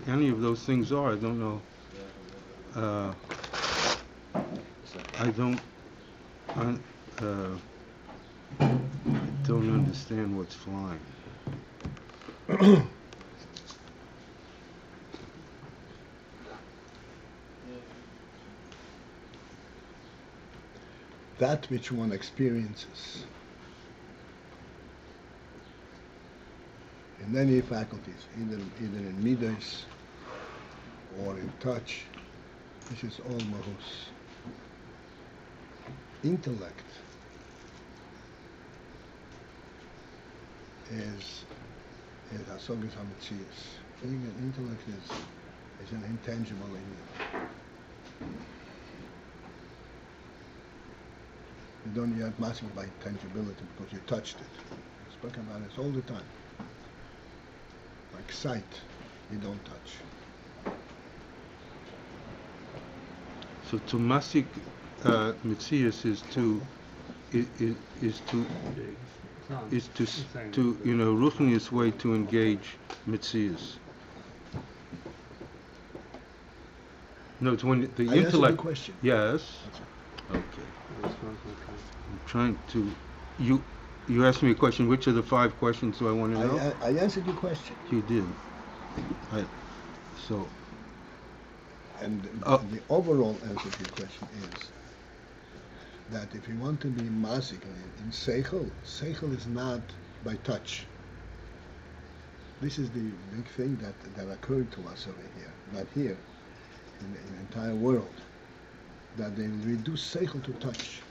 any of those things are. I don't know. I don't. Don't understand what's flying. That which one experiences in any faculties, either in midas or in touch, this is all mahus. Intellect is hasogas hametziut. Being an intellect is an intangible in you. You don't get massive by tangibility because you touched it. I spoke about it all the time. Like sight, you don't touch. So to masik metzius is to ruchnius way to engage metzius. No, it's when the I intellect. answered the question. Yes. Okay. I'm trying to. You asked me a question. Which of the 5 questions do I want to know? I answered your question. You did. And the overall answer to your question is that if you want to be masik in sechel is not by touch. This is the big thing that occurred to us over here, not here, in the entire world, that they reduce sechel to touch.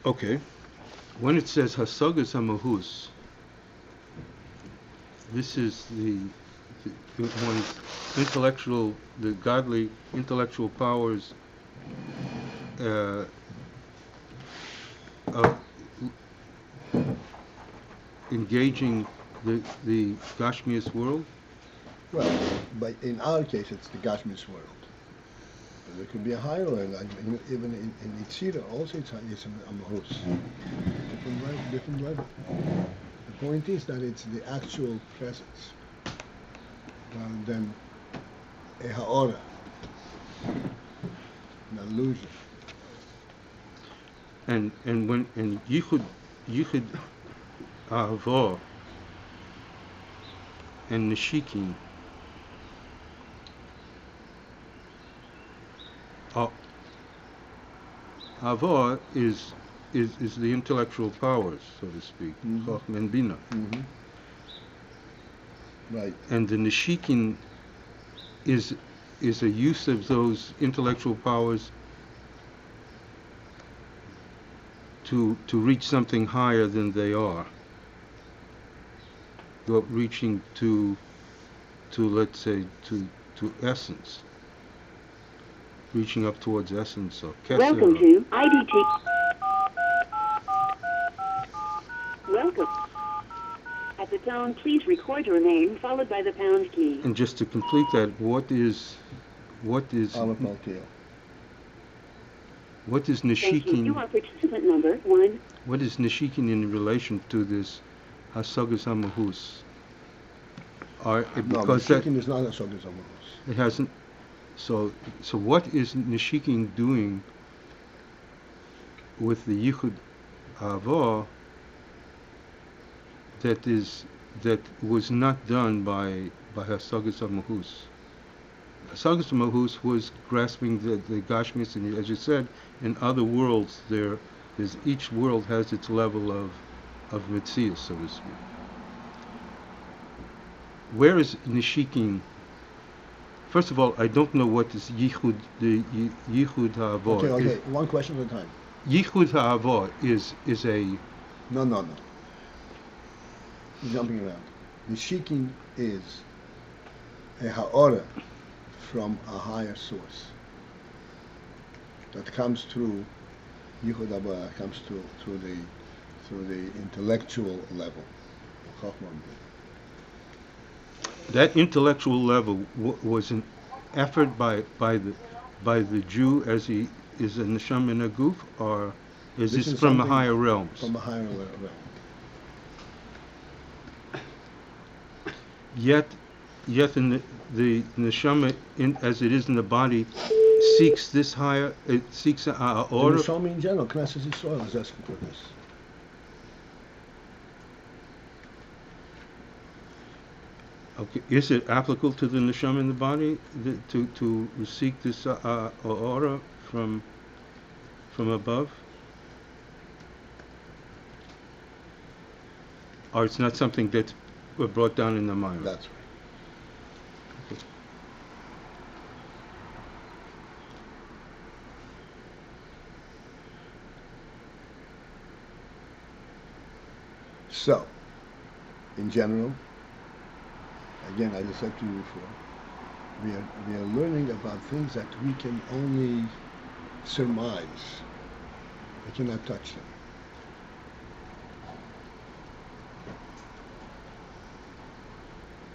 Okay. When it says hasogas hamahus, this is the one's intellectual, the godly intellectual powers engaging the Gashmias world? Well, but in our case, it's the Gashmias world. But there could be a higher level, like even in Itzira, also it's a mahus. Different level. The point is that it's the actual presence rather than a ha'ora, an illusion. And when yichud ahava and nishikin ahava is the intellectual powers, so to speak, chochmah and binah. Right. And the nishikin is a use of those intellectual powers to reach something higher than they are. Reaching to let's say to essence. Reaching up towards essence or kesser. Welcome to IDT. Welcome. At the tone, please record your name followed by the pound key. And just to complete that, what is Paltiel. What is Thank you. You nishikin? are participant number 1. What is nishikin in relation to this hasogas hamahus? Because nishikin is not hasogas hamahus. It hasn't. So what is nishikin doing with the yichud hava that was not done by hasogas hamahus? Hasogas hamahus was grasping the gashmis, and as you said, in other worlds there's each world has its level of metzius, so to speak. Where is nishikin? First of all, I don't know what is yichud, the yichud ha'ava. Okay, one question at a time. Yichud ha'ava is a... No. You're jumping around. Nishikin is a ha'ora from a higher source that comes through yichud ha'ava, comes through the intellectual level, chochmah. That intellectual level was an effort by the Jew as he is a neshama in a goof, or Is This this is from the something higher realms? From a higher realm. Yet in the neshama, as it is in the body, seeks this higher. It seeks a The order. neshama in general, Knesset Yisrael is asking for this. Okay, is it applicable to the neshama in the body to seek this order from above? Or it's not something that's brought down in the mind? That's right. Okay. So, in general, again, as I said to you before, we are learning about things that we can only surmise. We cannot touch them.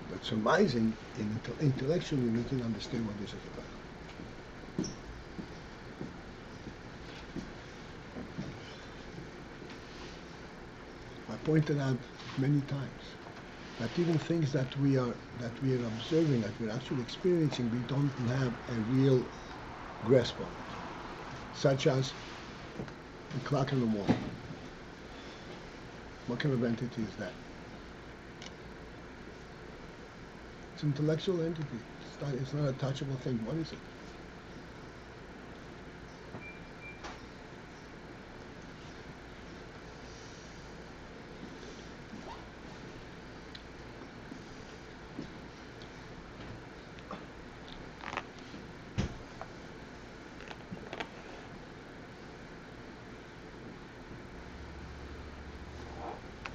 But surmising, intellectually, we can understand what this is about. I pointed out many times that even things that we are observing, that we're actually experiencing, we don't have a real grasp on it. Such as a clock on the wall. What kind of entity is that? It's an intellectual entity. It's not a touchable thing. What is it?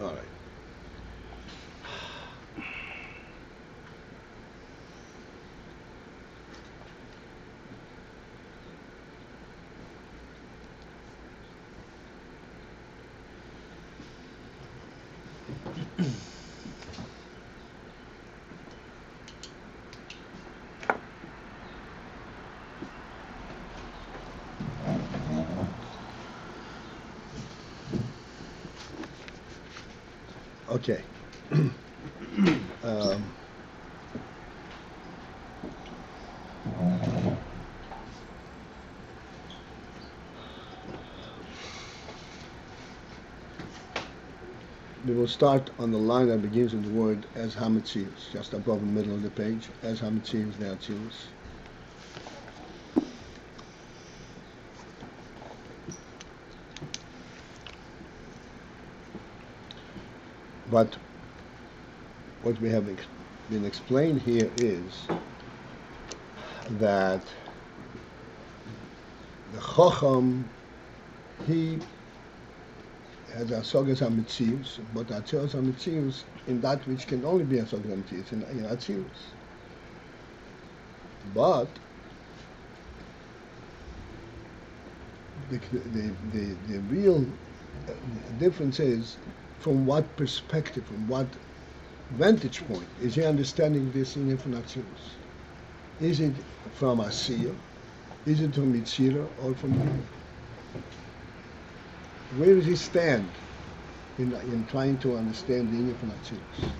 All right. Okay. um, we will start on the line that begins with the word as hametziut, just above the middle of the page, as hametziut, the atzilus. But what we have been explained here is that the chocham, he has asagas hametziut, but atzilus hametziut in that which can only be asagas hametziut in atzilus. But the real difference is from what perspective, from what vantage point is he understanding this in from atzilus? Is it from asiyah? Is it from mitzira or from binah? Where does he stand in trying to understand the inyan from atzilus?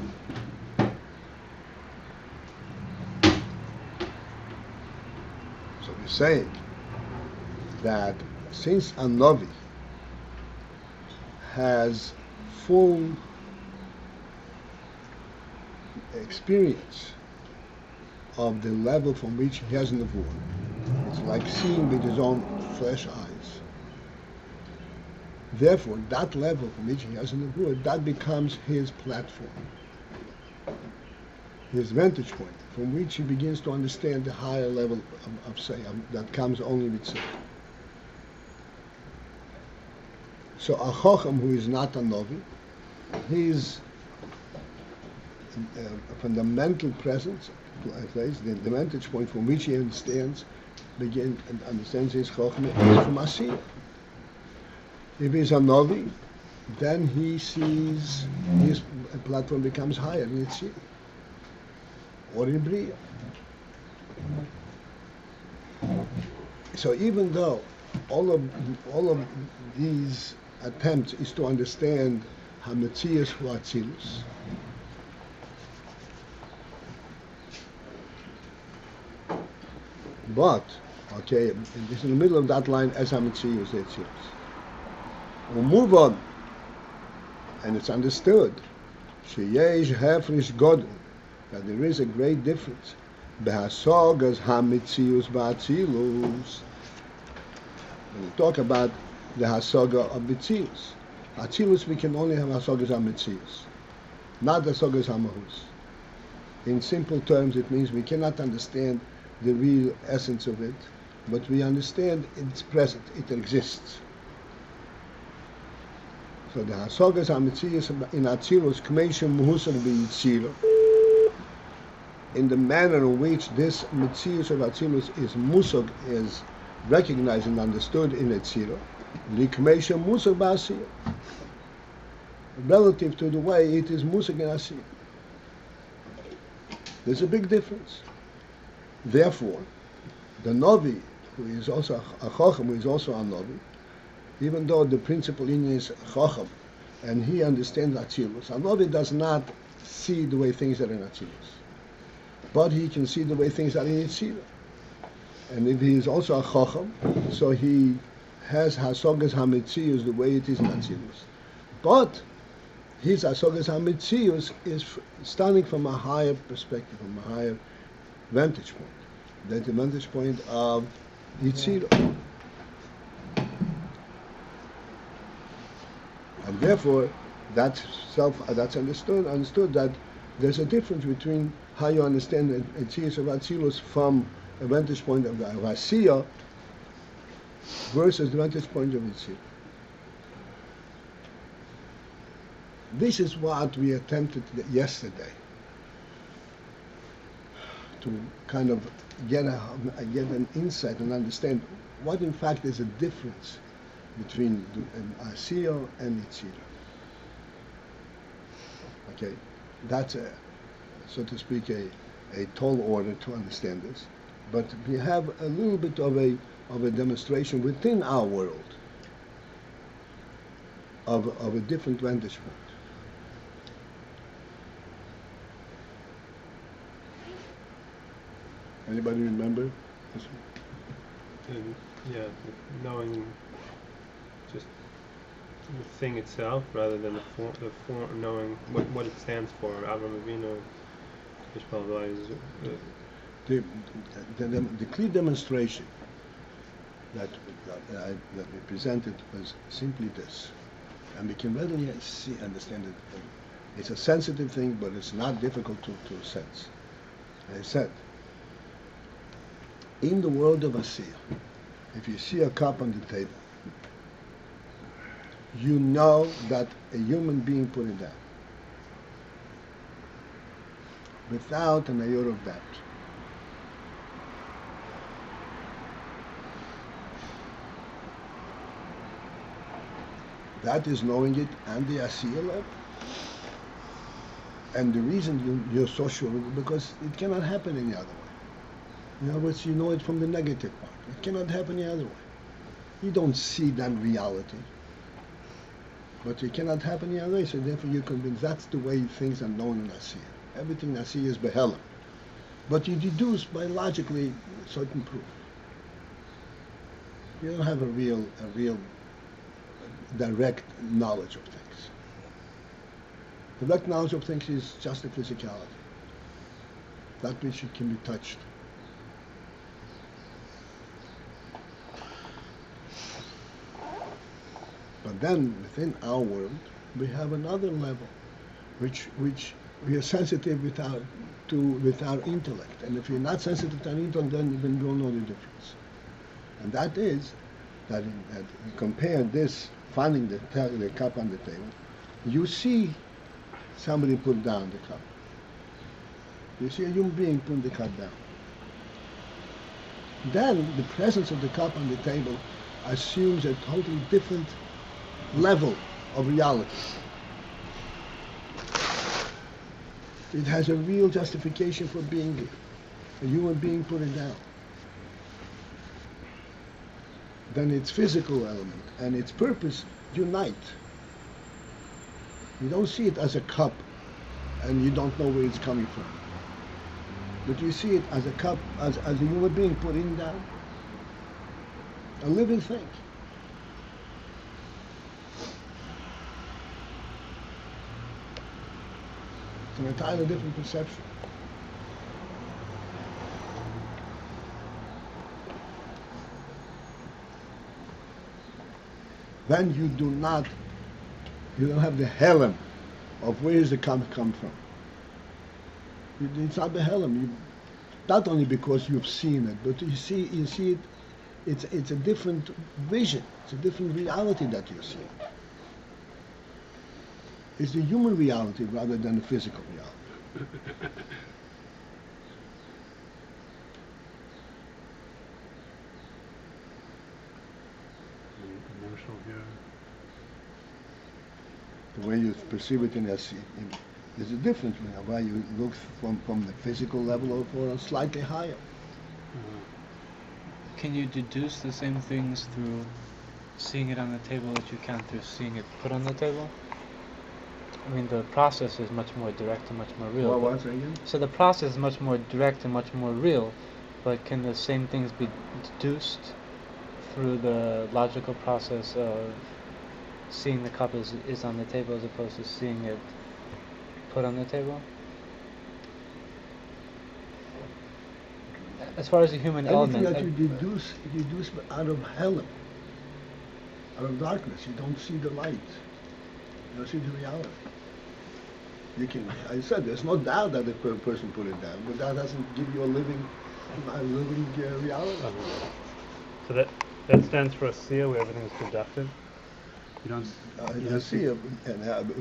So we're saying that since a navi has full experience of the level from which he has nevuah, it's like seeing with his own flesh eyes. Therefore, that level from which he has nevuah, that becomes his platform, his vantage point, from which he begins to understand the higher level of sayah that comes only with sechel. So a chocham who is not a navi, his fundamental presence, place, the vantage point from which he understands his chochmah is from asiyah. If he's a navi, then he sees his platform becomes higher in Yitzhak or in Bria. So even though all of these attempts is to understand hametziut hu atzilus. But okay, it's in the middle of that line as hametziut the atzilus. We'll move on, and it's understood sheyesh hefrish godel, that there is a great difference behasogas hametziut ba'atzilus. When we talk about the hasaga of atzilus, atzilus we can only have hasagas hametziut, not hasagas hamahus. In simple terms, it means we cannot understand the real essence of it, but we understand it's present, it exists. So the hasagas hametziut in atzilus kmeishim muhusar b'yitzira, in the manner in which this metzius of atzilus is musag, is recognized and understood in Etzira, likmeisha musag ba'asiyah, relative to the way it is musag in asiyah. There's a big difference. Therefore, the navi, who is also a chocham, who is also a navi, even though the principal in is chocham, and he understands atzilus, a navi does not see the way things are in atzilus, but he can see the way things are in Etzira. And if he is also a chocham, so he has hasagas hametzius the way it is in atzilus. But his hasagas hametzius is starting from a higher perspective, from a higher vantage point. That's the vantage point of Yitzira. And therefore, that's understood that there's a difference between how you understand the Yitzira of atzilus from a vantage point of asiyah versus the vantage point of Yitzira. This is what we attempted yesterday, to kind of get an insight and understand what in fact is a difference between asiyah and Yitzira. Okay, that's so to speak a tall order to understand this. But we have a little bit of a demonstration within our world of a different vantage point. Anybody remember this one? Yeah, knowing just the thing itself rather than the form, knowing what it stands for. Avram Avinu, the clear demonstration that we presented was simply this, and we can readily understand it. It's a sensitive thing, but it's not difficult to sense. I said, in the world of asiyah, if you see a cup on the table, you know that a human being put it down, without an iota of doubt. That is knowing it and the asiyah level. And the reason you're so sure of it, because it cannot happen any other way. In other words, you know it from the negative part. It cannot happen any other way. You don't see that reality. But it cannot happen any other way, so therefore you're convinced that's the way things are known in asiyah. Everything in asiyah is behelam. But you deduce by logically certain proof. You don't have a real direct knowledge of things. Direct knowledge of things is just a physicality. That which it can be touched. But then within our world, we have another level, which we are sensitive with our intellect. And if you're not sensitive to our intellect, then you don't know the difference. And that is that you compare this, finding the cup on the table, you see somebody put down the cup. You see a human being put the cup down. Then the presence of the cup on the table assumes a totally different level of reality. It has a real justification for being there. A human being put it down. then its physical element and its purpose unite. You don't see it as a cup and you don't know where it's coming from. But you see it as a cup, as a human being putting down a living thing. It's an entirely different perception. Then you don't have the helm of where is the cup come from. It's not the helm. Not only because you've seen it, but you see it. It's a different vision. It's a different reality that you see. It's the human reality rather than the physical reality. Emotional here. The way you perceive it there's a difference in why you look from the physical level or slightly higher. Can you deduce the same things through seeing it on the table that you can through seeing it put on the table? I mean, the process is much more direct and much more real. Well, once again? So the process is much more direct and much more real, but can the same things be deduced through the logical process of seeing the cup is on the table as opposed to seeing it put on the table? As far as the human Anything element, that you deduce out of hell, out of darkness. You don't see the light. You don't see the reality. I said, there's no doubt that the person put it down, but that doesn't give you a living reality. So that stands for asiyah, where everything is productive. You don't. Asiyah, and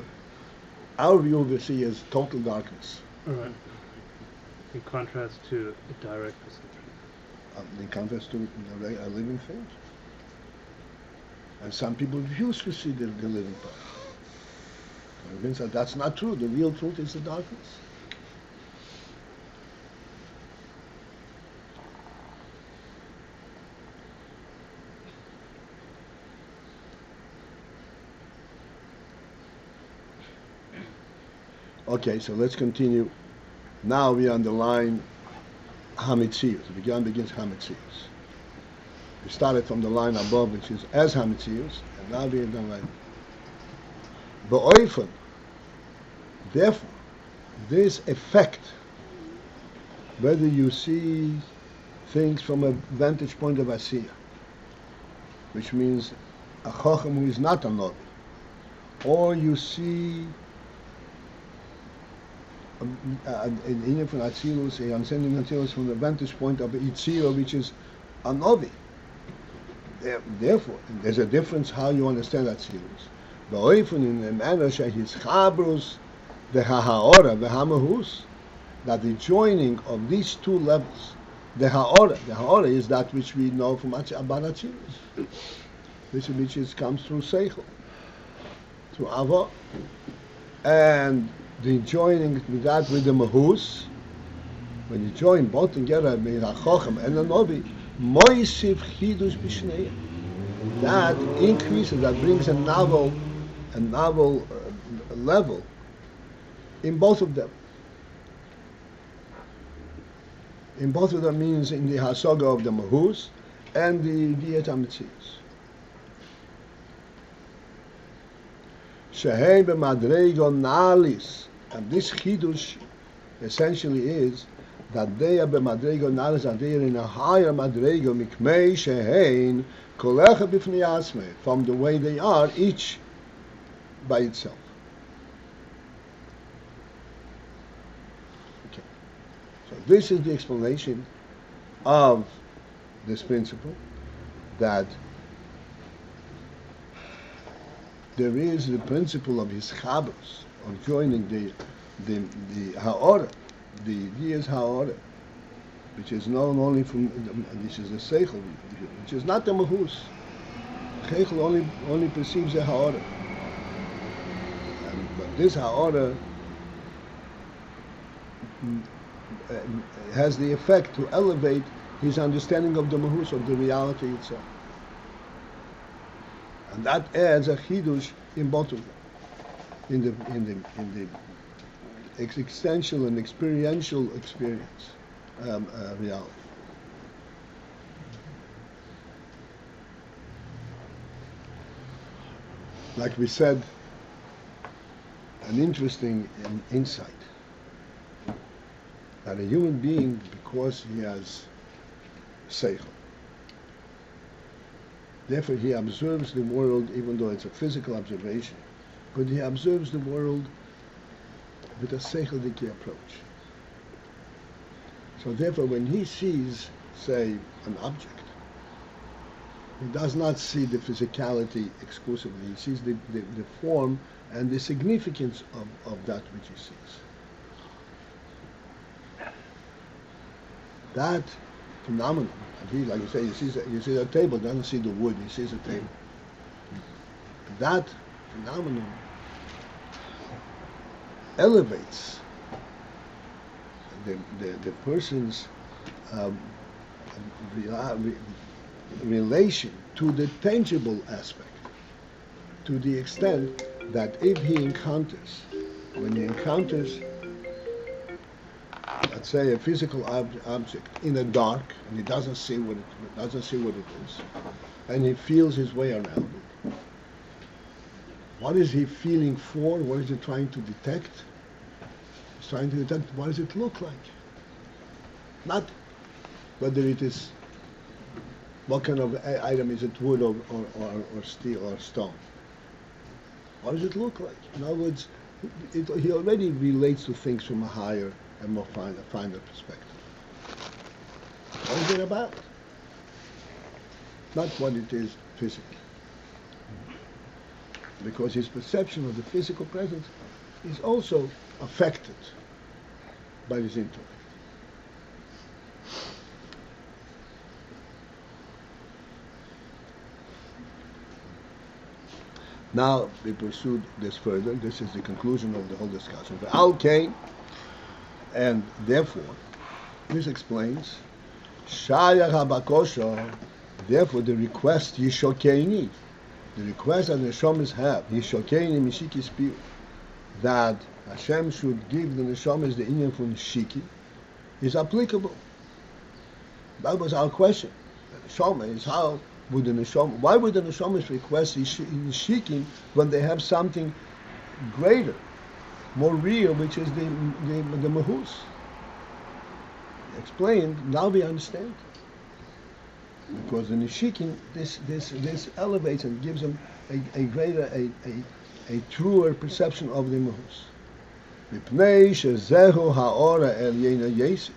our view of asiyah is total darkness. Right. In contrast to a direct perception. In contrast to a living thing. And some people refuse to see the living part. Convinced that that's not true. The real truth is the darkness. Okay, so let's continue. Now we underline hametziut. The beginning begins hametziut. We started from the line above, which is as hametziut, and now we underline ba'oifen. Therefore, this effect, whether you see things from a vantage point of asiyah, which means a chocham who is not a navi, or you see an inyan from atzilus, a understanding atzilus from the vantage point of itzira, which is a navi. Therefore, there's a difference how you understand atzilus. Ba'oifen in the manner shehis chabrus the ha'ora, the hamahus, that the joining of these two levels, the ha'ora is that which we know from about atzilus, which comes through sechel, through ava, and the joining with that with the mahus, when you join both together with the chocham and the navi, moisif chidus b'shnei, that increases, that brings a novel level in both of them. In both of them means in the hasaga of the mahus and the diet ametzius. Shehei b'madrego nalis, and this chidush essentially is that they are b'madrego nalis, that they are in a higher madrego mikmei shehein kolecha b'fnei asmei, from the way they are each by itself. Okay, so this is the explanation of this principle, that there is the principle of his chabros, of joining the ha'ora, the dias ha'ora, which is known only from, this is the sechel, which is not the mahus. Sechel only perceives the ha'ora. But this ha'ora has the effect to elevate his understanding of the mahus, of the reality itself. And that adds a chidush in both of them, in the existential and experiential experience, reality. Like we said, an interesting insight that a human being, because he has sechel, therefore he observes the world, even though it's a physical observation, but he observes the world with a sechel-diki approach. So therefore, when he sees, say, an object, he does not see the physicality exclusively. He sees the form and the significance of that which he sees. That phenomenon, he, like you say, he sees a table, doesn't see the wood, he sees a table. That phenomenon elevates the person's relation to the tangible aspect, to the extent that if he encounters, when he encounters, let's say, a physical object in the dark, and he doesn't see what it is, and he feels his way around it, what is he feeling for? What is he trying to detect? He's trying to detect what does it look like, not whether it is, what kind of item is it, wood or steel or stone. What does it look like? In other words, he already relates to things from a higher and more finer perspective. What is it about? Not what it is physically. Because his perception of the physical presence is also affected by his intellect. Now we pursued this further. This is the conclusion of the whole discussion. Okay, and therefore, this explains Shayach habakosha. Therefore, the request Yishokeini, the request that the neshamas have, Yishokeini mishiki spirit, that Hashem should give the neshamas the inyan for nishiki, is applicable. That was our question. The neshama is how. Why would the neshamas request nishikim when they have something greater, more real, which is the mahus? Explained. Now we understand. Because the nishikim, this elevates and gives them a greater, a truer perception of the mahus. Mipnei shezehu ha'ora el yena yesir.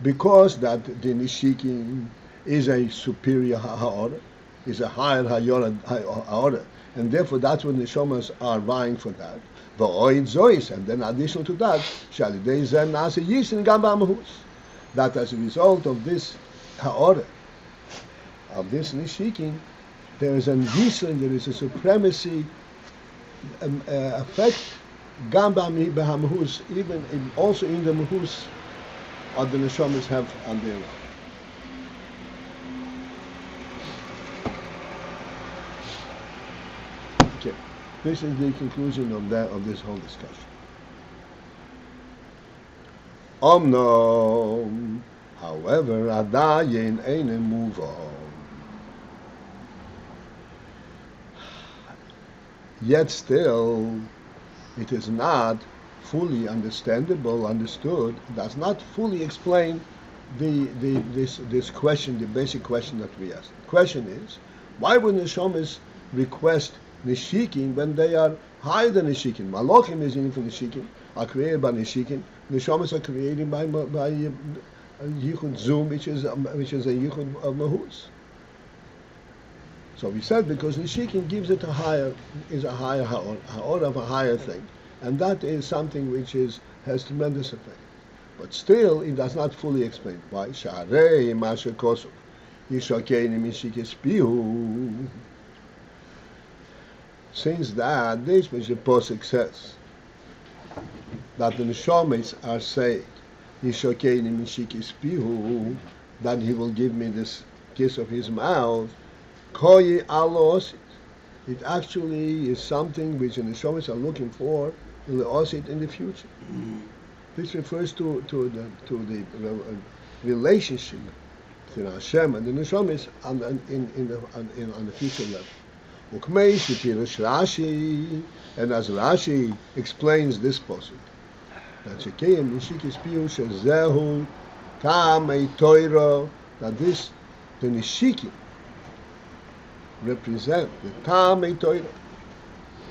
Because that the nishikim is a superior ha'orah, is a higher ha'orah, and therefore that's what the neshamas are vying for that. V'oid zois, and then additional to that, shalidei zen nasa yisin gam b'amahus. That as a result of this ha'orah, of this nishikim, there is an yisin, there is a supremacy effect gam b'amahus, even also in the mahus. Or the neshamas have on their own. Okay, this is the conclusion of this whole discussion. Omnom, however, adayin einen move on. Yet still, it is not fully understood, does not fully explain this question, the basic question that we asked. The question is, why would neshamas request nishikim when they are higher than nishikim? Malachim is in for nishikim, are created by nishikim. Neshamas are created by yichud zum, which is a yichud of mahus. So we said because nishikim gives it a higher ha'or of a higher thing. And that is something which has tremendous effect. But still, it does not fully explain. Why? Sharei masher kosov. Yishakeini mishikis pihu. Since that, this which the Pasuk says, that the neshamas are saying, Yishakeini mishikis pihu, that he will give me this kiss of his mouth, Koyi alosit. It actually is something which the neshamas are looking for in the osit in the future. This refers to the relationship between Hashem and the neshamas on the future level. Ukmei shepirish Rashi, and as Rashi explains this passage, that Shekayim Nishikis Piyu Shezehu Tamei Toiro, that this the Nishikim represent the Tamei Toiro,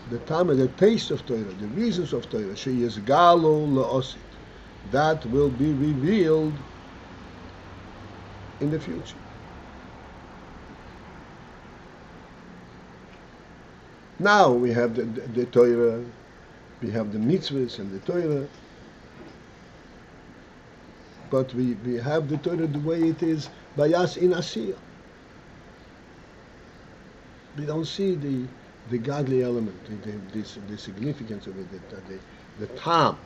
the taste of Torah, the reasons of Torah, Sheyizgalu La'osit, that will be revealed in the future. Now we have the Torah, we have the mitzvahs and the Torah, but we have the Torah the way it is by us in asiyah. We don't see the godly element, the significance of it, the tam,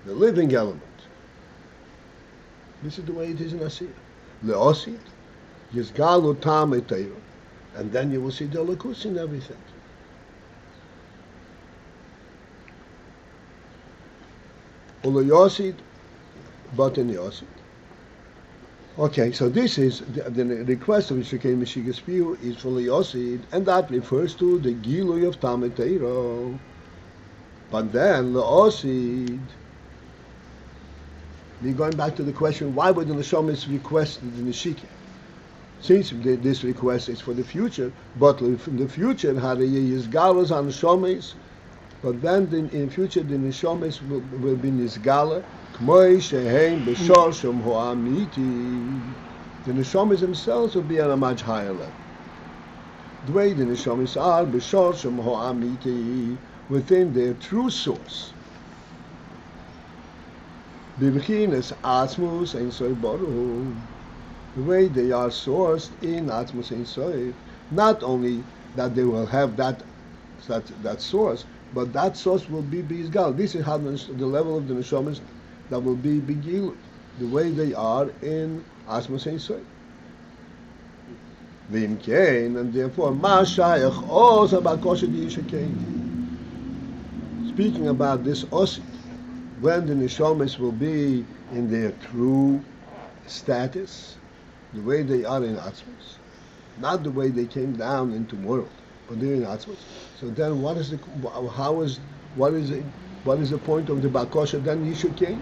the living element. This is the way it is in asiyah. Le'osit, yizgalu tam etayro, and then you will see the lakus in everything. Ulu yosid, but in yosid. Okay, so this is the request of Yishukei Meshigas Piyu is for Yosid, and that refers to the Gilui of Tameteiro. But then Leosid, we're going back to the question: why would the Neshamis request the Neshike? Since this request is for the future, but in the future, Harayi is Galas on Neshamis, but then in future the Neshamis will be Nisgala. The neshamas themselves will be at a much higher level. The way the neshamas are, within their true source. The way they are sourced in Atzmus Ein Sof, not only that they will have that source, but that source will be Bizgal. This is how the level of the neshamas that will be begilut, the way they are in Asmus Ein Sof. V'imkein, and therefore, ma shayach osa b'koshet yishakein. Speaking about this osit, when the neshamas will be in their true status, the way they are in Atzmus, not the way they came down into world, but they're in Atzmus. So then, what is the point of the bakosha then yishakein?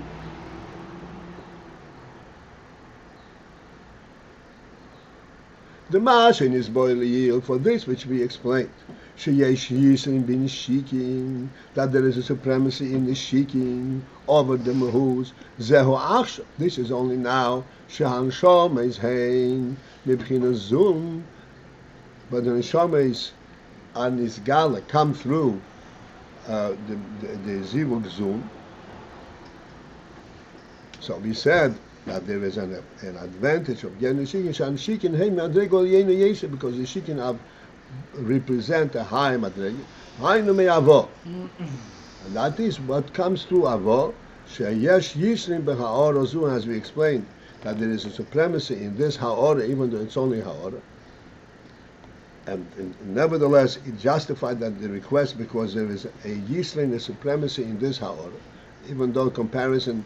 The Mashin is boiled for this which we explained. Sheyesh Yisrin bin Shikin, that there is a supremacy in the Shikin over the Mahus. Zehu Achshav, this is only now. Shehan Shomes Hein, Mibchina Zum, but the Shomes and his Gala come through the Zivug Zum. So we said that there is an advantage of getting the Shikin. Shan Shikin Hein Madrego Yena Yesha, because the Shikin have represent a high Madrego. Hainu Me Avo. And that is what comes through Avo. Sheyesh Yisrin B'Ha'or Zu, as we explained, that there is a supremacy in this Ha'or, even though it's only Ha'or. And nevertheless, it justified that the request because there is a Yisrin, a supremacy in this Ha'or, even though comparison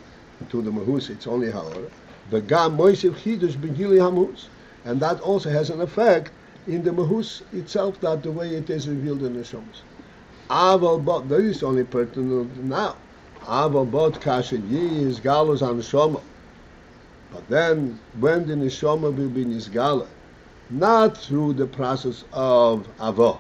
to the Mahus, it's only Ha'or. The Gam Moisiv Chidush B'Gili Hamus. And that also has an effect in the Mahus itself, that the way it is revealed in the Shomas. Aval Bot, that is only pertinent now. Aval Bot Kashet Yi is Galus on Shoma. But then, when the Neshama will be Nisgala, not through the process of Avo.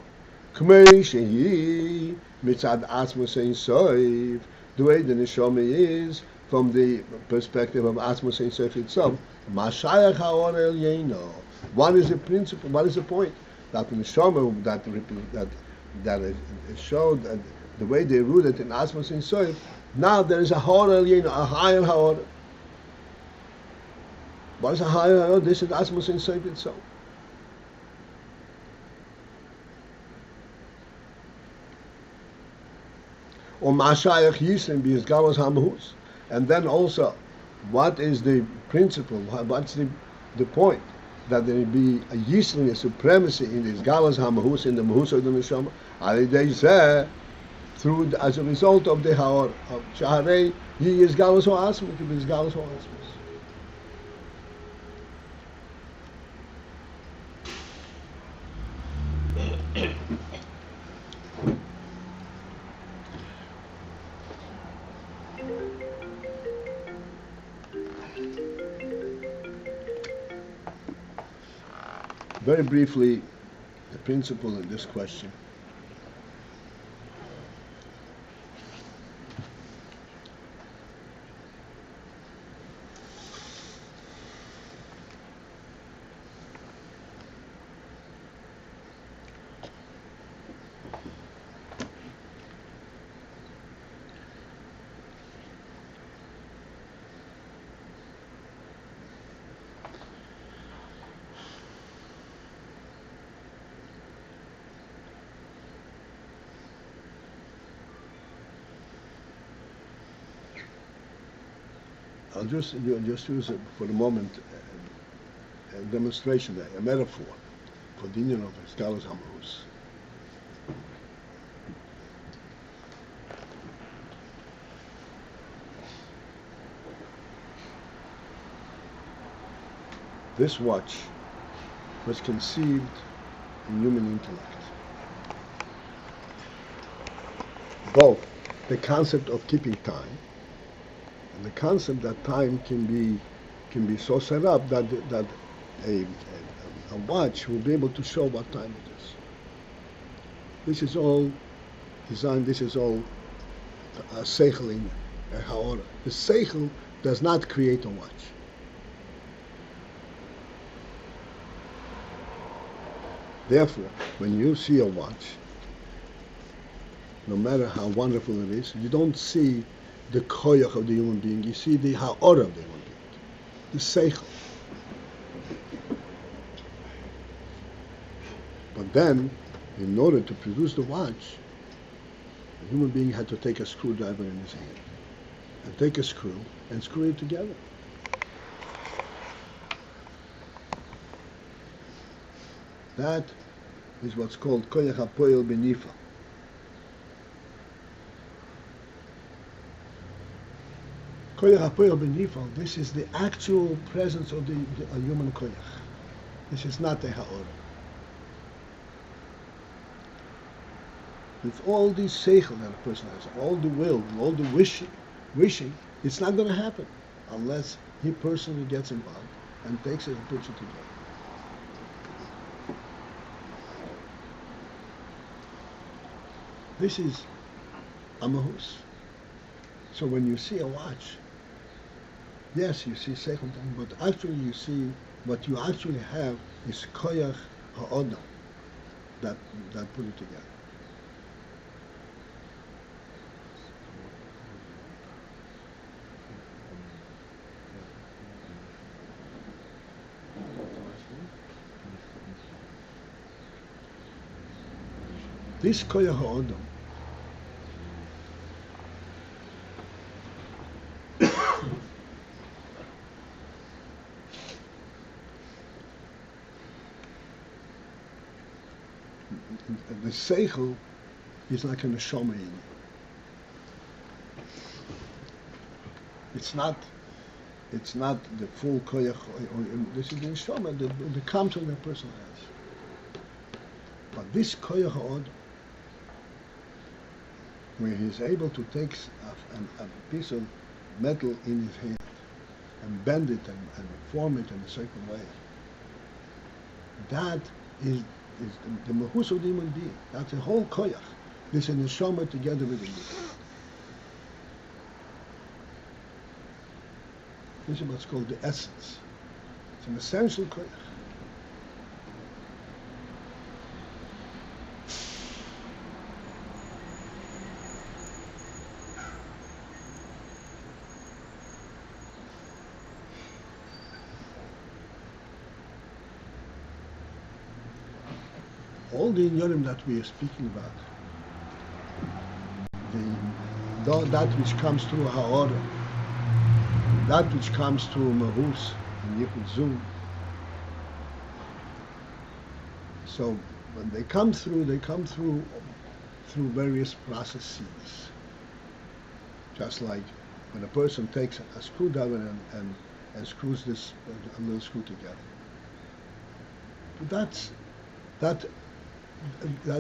K'mei Shehi Mitzad Atzmus Ein Sof, the way the Neshama is, from the perspective of Atzmus Ein Sof itself, Mashayach Ha'or El Yeino. What is the principle? What is the point? That the Neshama that showed that the way they rooted in Atzmus Ein Sof, now there is a Ha'or El Yeino, a higher Ha'or. What is a higher Ha'or? This is Atzmus Ein Sof itself. Or Mashayach Yisrim B'Yizgalos HaMahus. And then also, what is the principle? What's the point? that there be a yisrin, a supremacy in this galas hamahus, in the mahus of the neshama, they say through as a result of the haor of shaharei he is galas ho asmus, he is galas ho asmus. Very briefly, the principle in this question. I'll just use for the moment a demonstration, a metaphor for the union of Eskalos Hamarus. This watch was conceived in human intellect. Both the concept of keeping time and the concept that time can be so set up that a watch will be able to show what time it is. This is all designed. This is all sechel in haor. The sechel does not create a watch. Therefore, when you see a watch, no matter how wonderful it is, you don't see the koyach of the human being, you see the ha'or of the human being, the sechel. But then, in order to produce the watch, the human being had to take a screwdriver in his hand and take a screw and screw it together. That is what's called koyach hapoel benifa. Koyach hapoel benifa, this is the actual presence of the human koyach. This is not a ha'or. With all these sechel that a person has, all the will, all the wishing, it's not going to happen unless he personally gets involved and takes it and puts it together. This is a mahus. So when you see a watch, yes, you see sechel, but actually you see what you actually have is koyach ha'odam that put it together. This koyach ha'odam the sechel is like a neshama in you. It's not the full koyach. This is the neshama, the content that person has. But this koyach ha'odam, where he's able to take a piece of metal in his hand and bend it and form it in a certain way, that is the mahus of the human being. That's a whole koyach. This is neshama together with the yid. This is what's called the essence. It's an essential koyach. All the inyanim that we are speaking about, that which comes through ha'or, that which comes through mahus and yichud zum, So when they come through various processes. Just like when a person takes a screwdriver and screws this a little screw together. But that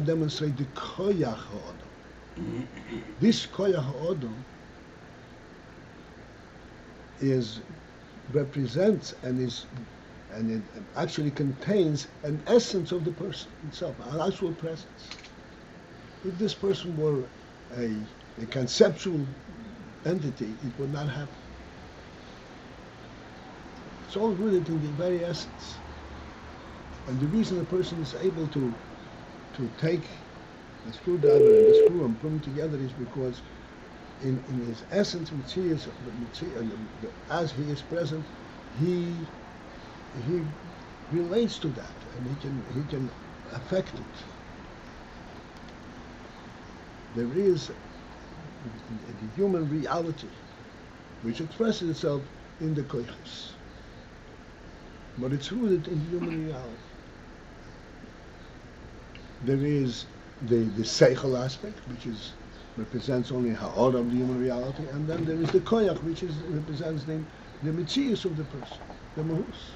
demonstrates the koyach ha'odom. This koyach ha'odom represents and it actually contains an essence of the person itself, an actual presence. If this person were a conceptual entity, it would not happen. It's all rooted in the very essence. And the reason a person is able to take the screwdriver and the screw and put them together is because in his essence, as he is present, he relates to that, and he can affect it. There is the human reality, which expresses itself in the koiches, but it's rooted in human reality. There is the sechel aspect, which represents only ha'or of the human reality, and then there is the koyach, which represents the hametziut of the person, the mahus.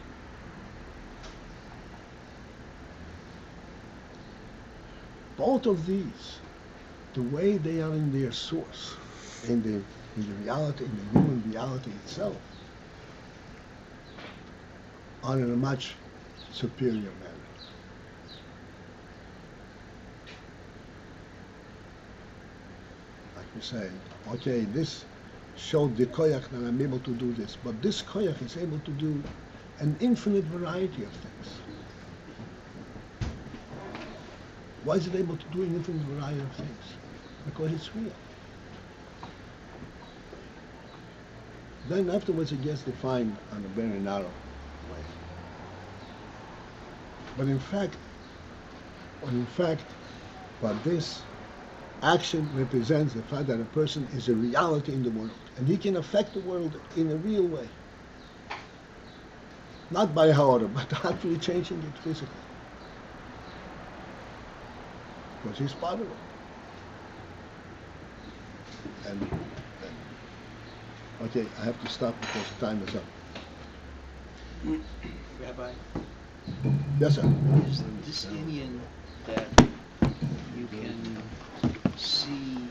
Both of these, the way they are in their source, in the reality, in the human reality itself, are in a much superior manner. Like we say, okay, this showed the koyach that I'm able to do this, but this koyach is able to do an infinite variety of things. Why is it able to do an infinite variety of things? Because it's real. Then afterwards it gets defined on a very narrow way. But in fact, what this action represents the fact that a person is a reality in the world, and he can affect the world in a real way. Not by order, but actually changing it physically. Because he's part of it. And okay, I have to stop because time is up. Rabbi, Yes, sir. is this Indian that you can see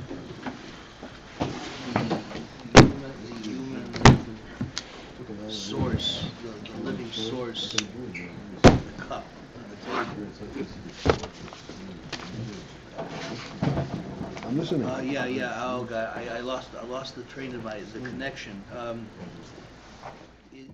the human source, the living source, the cup on the table? I'm listening. Yeah. Oh God, I lost the train of the connection. It,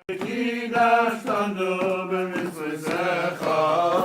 Kita